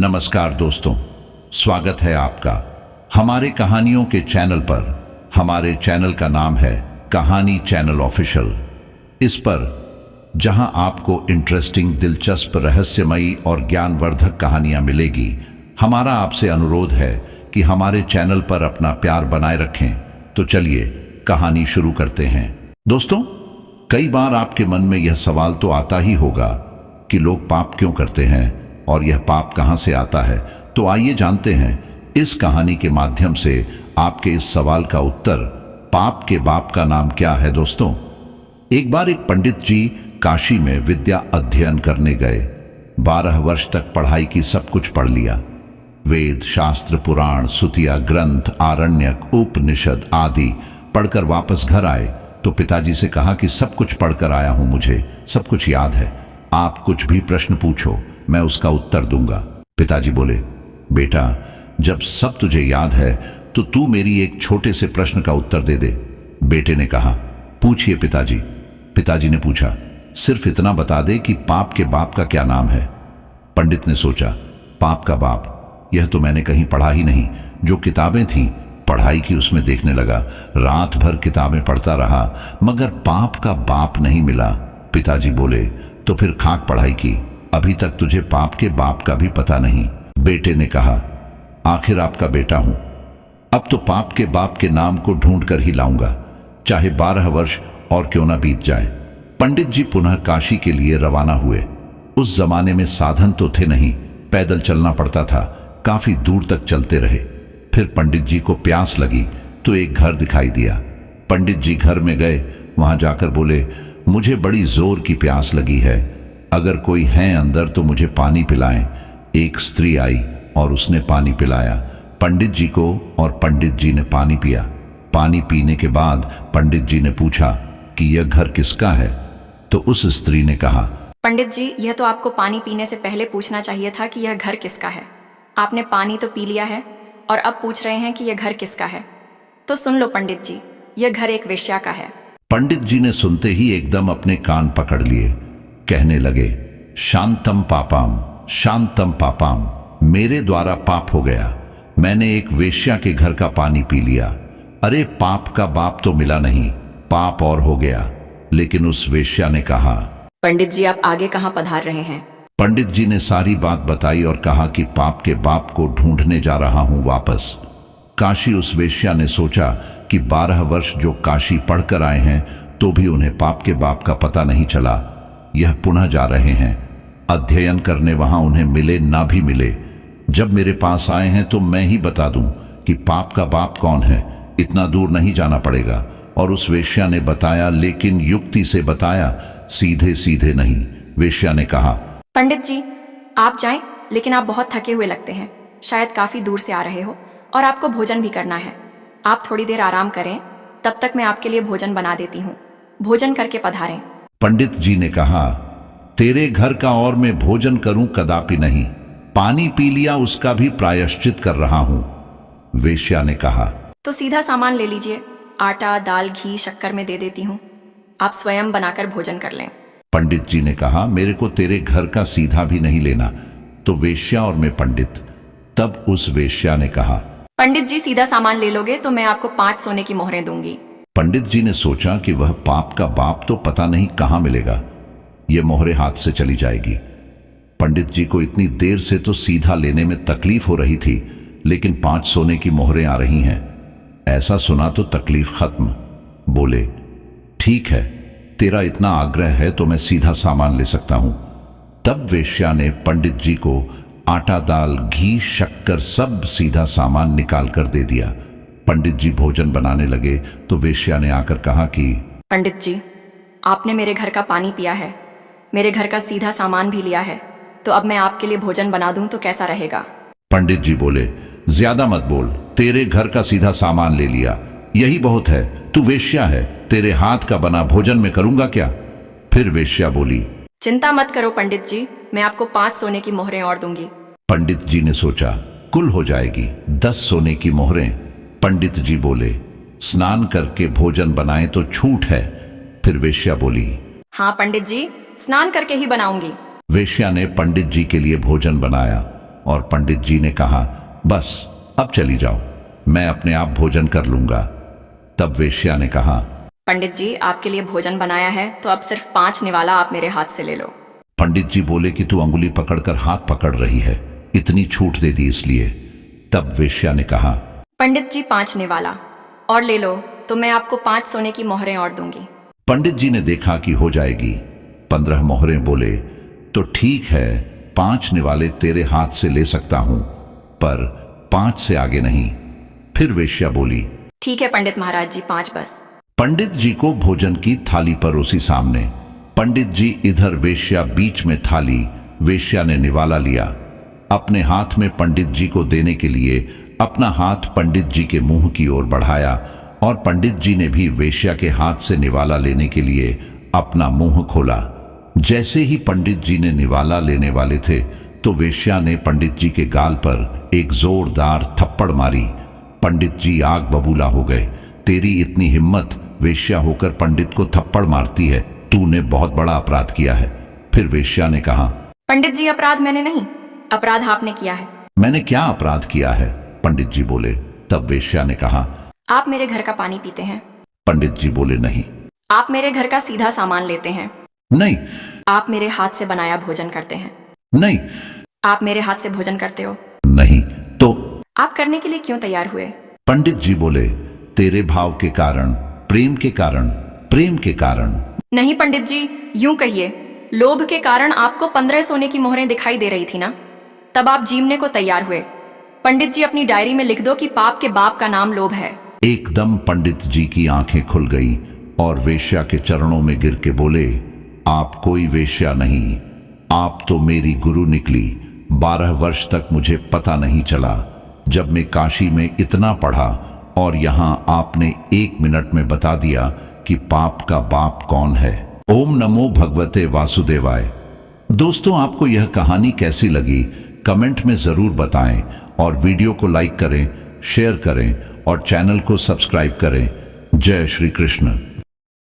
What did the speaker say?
नमस्कार दोस्तों, स्वागत है आपका हमारे कहानियों के चैनल पर। हमारे चैनल का नाम है कहानी चैनल ऑफिशियल। इस पर जहां आपको इंटरेस्टिंग, दिलचस्प, रहस्यमयी और ज्ञानवर्धक कहानियां मिलेगी, हमारा आपसे अनुरोध है कि हमारे चैनल पर अपना प्यार बनाए रखें। तो चलिए कहानी शुरू करते हैं। दोस्तों, कई बार आपके मन में यह सवाल तो आता ही होगा कि लोग पाप क्यों करते हैं और यह पाप कहां से आता है। तो आइए जानते हैं इस कहानी के माध्यम से आपके इस सवाल का उत्तर। पाप के बाप का नाम क्या है। दोस्तों, एक बार एक पंडित जी काशी में विद्या अध्ययन करने गए। 12 वर्ष तक पढ़ाई की, सब कुछ पढ़ लिया। वेद, शास्त्र, पुराण, स्तुतियां, ग्रंथ, आरण्यक, उपनिषद आदि पढ़कर वापस घर आए तो पिताजी से कहा कि सब कुछ पढ़कर आया हूं, मुझे सब कुछ याद है। आप कुछ भी प्रश्न पूछो, मैं उसका उत्तर दूंगा। पिताजी बोले, बेटा, जब सब तुझे याद है तो तू मेरी एक छोटे से प्रश्न का उत्तर दे दे। बेटे ने कहा, पूछिए पिताजी। पिताजी ने पूछा, सिर्फ इतना बता दे कि पाप के बाप का क्या नाम है। पंडित ने सोचा, पाप का बाप, यह तो मैंने कहीं पढ़ा ही नहीं। जो किताबें थीं पढ़ाई की, उसमें देखने लगा। रात भर किताबें पढ़ता रहा मगर पाप का बाप नहीं मिला। पिताजी बोले, तो फिर खाक पढ़ाई की, अभी तक तुझे पाप के बाप का भी पता नहीं। बेटे ने कहा, आखिर आपका बेटा हूं, अब तो पाप के बाप के नाम को ढूंढ कर ही लाऊंगा, चाहे 12 वर्ष और क्यों ना बीत जाए। पंडित जी पुनः काशी के लिए रवाना हुए। उस जमाने में साधन तो थे नहीं, पैदल चलना पड़ता था। काफी दूर तक चलते रहे। फिर पंडित जी को प्यास लगी तो एक घर दिखाई दिया। पंडित जी घर में गए। वहां जाकर बोले, मुझे बड़ी जोर की प्यास लगी है, अगर कोई है अंदर तो मुझे पानी पिलाएं। एक स्त्री आई और उसने पानी पिलाया पंडित जी को, और पंडित जी ने पानी पिया। पानी पीने के बाद पंडित जी ने पूछा कि यह घर किसका है। तो उस स्त्री ने कहा, पंडित जी, यह तो आपको पानी पीने से पहले पूछना चाहिए था कि यह घर किसका है। आपने पानी तो पी लिया है और अब पूछ रहे हैं कि यह घर किसका है। तो सुन लो पंडित जी, यह घर एक वेश्या का है। पंडित जी ने सुनते ही एकदम अपने कान पकड़ लिए। कहने लगे, शांतम पापाम, शांतम पापाम, मेरे द्वारा पाप हो गया। मैंने एक वेश्या के घर का पानी पी लिया। अरे, पाप का बाप तो मिला नहीं, पाप और हो गया। लेकिन उस वेश्या ने कहा, पंडित जी, आप आगे कहाँ पधार रहे हैं। पंडित जी ने सारी बात बताई और कहा कि पाप के बाप को ढूंढने जा रहा हूं वापस काशी। उस वेश्या ने सोचा कि 12 वर्ष जो काशी पढ़कर आए हैं तो भी उन्हें पाप के बाप का पता नहीं चला। यह पुनः जा रहे हैं अध्ययन करने, वहां उन्हें मिले ना भी मिले। जब मेरे पास आए हैं तो मैं ही बता दूं कि पाप का बाप कौन है, इतना दूर नहीं जाना पड़ेगा। और उस वेश्या ने बताया, लेकिन युक्ति से बताया, सीधे सीधे नहीं। वेश्या ने कहा, पंडित जी, आप जाएं, लेकिन आप बहुत थके हुए लगते हैं, शायद काफी दूर से आ रहे हो और आपको भोजन भी करना है। आप थोड़ी देर आराम करें, तब तक मैं आपके लिए भोजन बना देती हूँ। भोजन करके पधारें। पंडित जी ने कहा, तेरे घर का और मैं भोजन करूं कदापि नहीं। पानी पी लिया, उसका भी प्रायश्चित कर रहा हूं। वेश्या ने कहा, तो सीधा सामान ले लीजिए, आटा, दाल, घी, शक्कर में दे देती हूँ, आप स्वयं बनाकर भोजन कर लें। पंडित जी ने कहा, मेरे को तेरे घर का सीधा भी नहीं लेना। तो वेश्या और मैं पंडित। तब उस वेश्या ने कहा, पंडित जी, सीधा सामान ले लोगे तो मैं आपको 5 सोने की मोहरें दूंगी। पंडित जी ने सोचा कि वह पाप का बाप तो पता नहीं कहां मिलेगा, ये मोहरे हाथ से चली जाएगी। पंडित जी को इतनी देर से तो सीधा लेने में तकलीफ हो रही थी, लेकिन 5 सोने की मोहरें आ रही हैं। ऐसा सुना तो तकलीफ खत्म। बोले, ठीक है, तेरा इतना आग्रह है तो मैं सीधा सामान ले सकता हूं। तब वेश्या ने पंडित जी को आटा, दाल, घी, शक्कर, सब सीधा सामान निकाल कर दे दिया। पंडित जी भोजन बनाने लगे तो वेश्या ने आकर कहा कि, पंडित जी, आपने मेरे घर का पानी पिया है, मेरे घर का सीधा सामान भी लिया है, तो अब मैं आपके लिए भोजन बना दूं तो कैसा रहेगा। पंडित जी बोले, ज्यादा मत बोल, तेरे घर का सीधा सामान ले लिया, यही बहुत है। तू वेश्या है, तेरे हाथ का बना भोजन में करूंगा क्या। फिर वेश्या बोली, चिंता मत करो पंडित जी, मैं आपको 5 सोने की मोहरें और दूंगी। पंडित जी ने सोचा, कुल हो जाएगी 10 सोने की मोहरें। पंडित जी बोले, स्नान करके भोजन बनाए तो छूट है। फिर वेश्या बोली, हाँ पंडित जी, स्नान करके ही बनाऊंगी। वेश्या ने पंडित जी के लिए भोजन बनाया। और पंडित जी ने कहा, बस अब चली जाओ, मैं अपने आप भोजन कर लूंगा। तब वेश्या ने कहा, पंडित जी आपके लिए भोजन बनाया है, तो अब सिर्फ 5 निवाला आप मेरे हाथ से ले लो। पंडित जी बोले कि तू अंगुली पकड़कर हाथ पकड़ रही है, इतनी छूट दे दी इसलिए। तब वेश्या ने कहा, पंडित जी 5 निवाला और ले लो, तो मैं आपको 5 सोने की मोहरें और दूंगी। पंडित जी ने देखा कि हो जाएगी 15 मोहरें। बोले, तो ठीक है, 5 निवाले तेरे हाथ से ले सकता हूं, पर 5 से आगे नहीं। फिर वेश्या बोली, ठीक है पंडित महाराज जी, 5 बस। पंडित जी को भोजन की थाली परोसी सामने। पंडित जी इधर, वेश्या बीच में थाली। वेश्या ने निवाला लिया, अपने हाथ में पंडित जी को देने के लिए अपना हाथ पंडित जी के मुंह की ओर बढ़ाया और पंडित जी ने भी वेश्या के हाथ से निवाला लेने के लिए अपना मुंह खोला। जैसे ही पंडित जी ने निवाला लेने वाले थे तो वेश्या ने पंडित जी के गाल पर एक जोरदार थप्पड़ मारी। पंडित जी आग बबूला हो गए। तेरी इतनी हिम्मत, वेश्या होकर पंडित को थप्पड़ मारती है, तूने बहुत बड़ा अपराध किया है। फिर वेश्या ने कहा, पंडित जी अपराध मैंने नहीं, अपराध आपने किया है। मैंने क्या अपराध किया है? पंडित जी बोले। तब वेश्या ने कहा, आप मेरे घर का पानी पीते हैं। पंडित जी बोले, नहीं। आप मेरे घर का सीधा सामान लेते हैं। नहीं। आप मेरे हाथ से बनाया भोजन करते हैं। नहीं। आप मेरे हाथ से भोजन करते हो। नहीं। तो आप करने के लिए क्यों तैयार हुए? पंडित जी बोले, तेरे भाव के कारण, प्रेम के कारण, प्रेम के कारण। नहीं पंडित जी, यूं कहिए, लोभ के कारण आपको 15 सोने की मोहरें दिखाई दे रही थी ना, तब आप जीमने को तैयार हुए। पंडित जी अपनी डायरी में लिख दो कि पाप के बाप का नाम लोभ है। एकदम पंडित जी की आंखें खुल गई और वेश्या के चरणों में गिर के बोले, आप कोई वेश्या नहीं, आप तो मेरी गुरु निकली। 12 वर्ष तक मुझे पता नहीं चला, जब मैं काशी में इतना पढ़ा और यहां आपने 1 मिनट में बता दिया कि पाप का बाप कौन है। ओम नमो भगवते वासुदेवाय। दोस्तों, आपको यह कहानी कैसी लगी कमेंट में जरूर बताएं और वीडियो को लाइक करें, शेयर करें और चैनल को सब्सक्राइब करें। जय श्री कृष्ण।